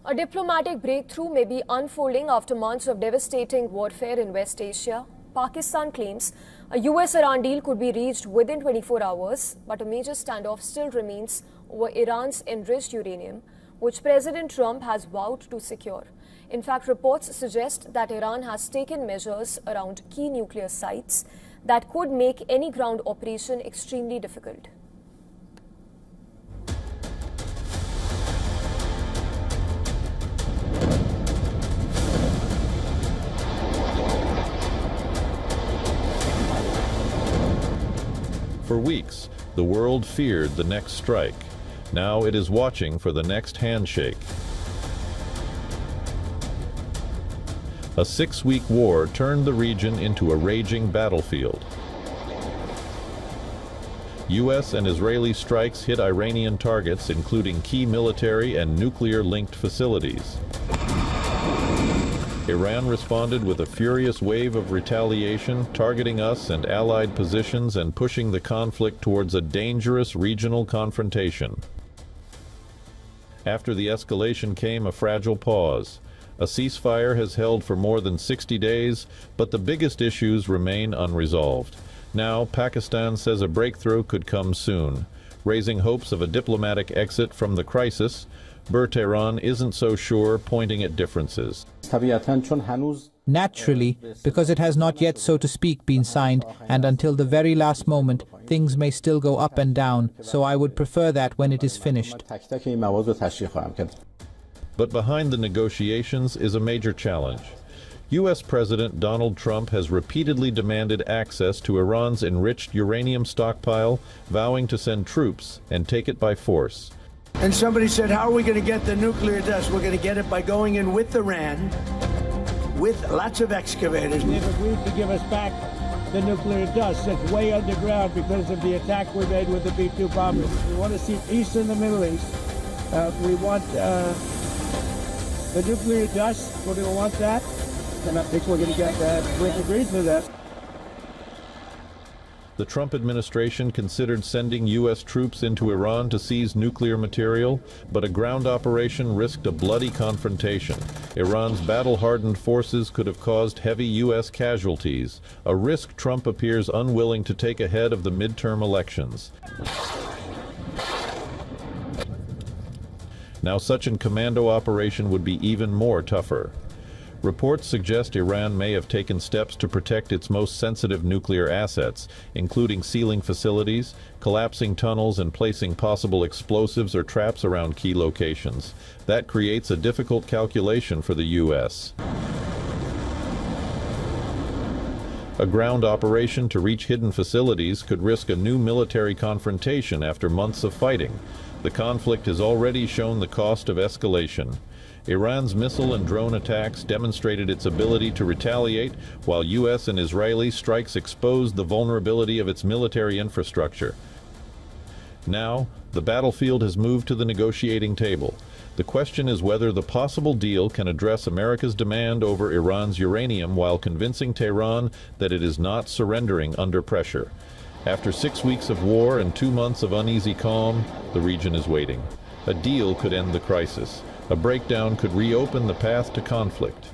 A diplomatic breakthrough may be unfolding after months of devastating warfare in West Asia. Pakistan claims a US-Iran deal could be reached within 24 hours, but a major standoff still remains over Iran's enriched uranium, which President Trump has vowed to secure. In fact, reports suggest that Iran has taken measures around key nuclear sites that could make any ground operation extremely difficult. For weeks, the world feared the next strike. Now it is watching for the next handshake. A 6-week war turned the region into a raging battlefield. U.S. and Israeli strikes hit Iranian targets, including key military and nuclear-linked facilities. Iran responded with a furious wave of retaliation, targeting us and allied positions and pushing the conflict towards a dangerous regional confrontation. After the escalation came a fragile pause. A ceasefire has held for more than 60 days, but the biggest issues remain unresolved. Now, Pakistan says a breakthrough could come soon, raising hopes of a diplomatic exit from the crisis. Tehran isn't so sure, pointing at differences. Naturally, because it has not yet, so to speak, been signed, and until the very last moment, things may still go up and down, so I would prefer that when it is finished. But behind the negotiations is a major challenge. U.S. President Donald Trump has repeatedly demanded access to Iran's enriched uranium stockpile, vowing to send troops and take it by force. And somebody said, how are we going to get the nuclear dust? We're going to get it by going in with Iran, with lots of excavators. They've agreed to give us back the nuclear dust that's way underground because of the attack we made with the B-2 bombers. We want to see peace in the Middle East. We want the nuclear dust. We're going to want that. And I think we're going to get that. We've agreed to that. The Trump administration considered sending U.S. troops into Iran to seize nuclear material, but a ground operation risked a bloody confrontation. Iran's battle-hardened forces could have caused heavy U.S. casualties, a risk Trump appears unwilling to take ahead of the midterm elections. Now, such a commando operation would be even more tougher. Reports suggest Iran may have taken steps to protect its most sensitive nuclear assets, including sealing facilities, collapsing tunnels, and placing possible explosives or traps around key locations. That creates a difficult calculation for the U.S. A ground operation to reach hidden facilities could risk a new military confrontation after months of fighting. The conflict has already shown the cost of escalation. Iran's missile and drone attacks demonstrated its ability to retaliate, while U.S. and Israeli strikes exposed the vulnerability of its military infrastructure. Now, the battlefield has moved to the negotiating table. The question is whether the possible deal can address America's demand over Iran's uranium while convincing Tehran that it is not surrendering under pressure. After 6 weeks of war and 2 months of uneasy calm, the region is waiting. A deal could end the crisis. A breakdown could reopen the path to conflict.